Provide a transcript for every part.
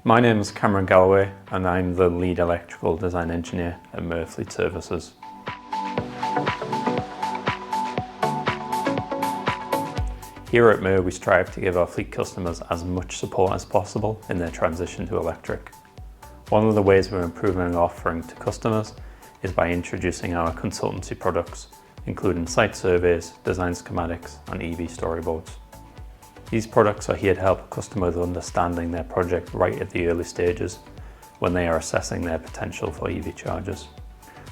My name is Cameron Galloway and I'm the lead electrical design engineer at Mer Fleet Services. Here at Mer, we strive to give our fleet customers as much support as possible in their transition to electric. One of the ways we're improving our offering to customers is by introducing our consultancy products, including site surveys, design schematics, and EV storyboards. These products are here to help customers understanding their project right at the early stages when they are assessing their potential for EV chargers.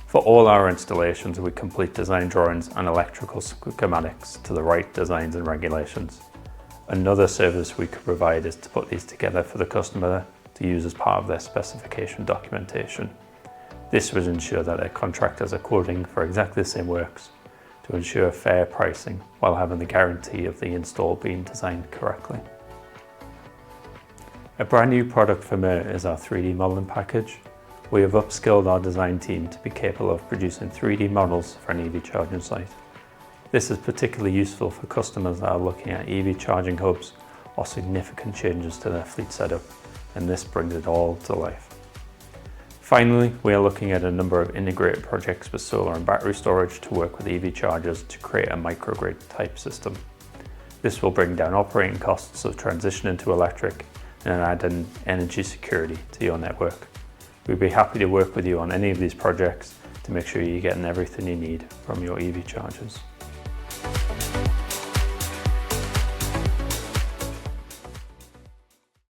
For all our installations, we complete design drawings and electrical schematics to the right designs and regulations. Another service we could provide is to put these together for the customer to use as part of their specification documentation. This would ensure that their contractors are quoting for exactly the same works to ensure fair pricing while having the guarantee of the install being designed correctly. A brand new product for Mer is our 3D modeling package. We have upskilled our design team to be capable of producing 3D models for an EV charging site. This is particularly useful for customers that are looking at EV charging hubs or significant changes to their fleet setup, and this brings it all to life. Finally, we are looking at a number of integrated projects with solar and battery storage to work with EV chargers to create a microgrid type system. This will bring down operating costs of transitioning to electric and add in energy security to your network. We'd be happy to work with you on any of these projects to make sure you're getting everything you need from your EV chargers.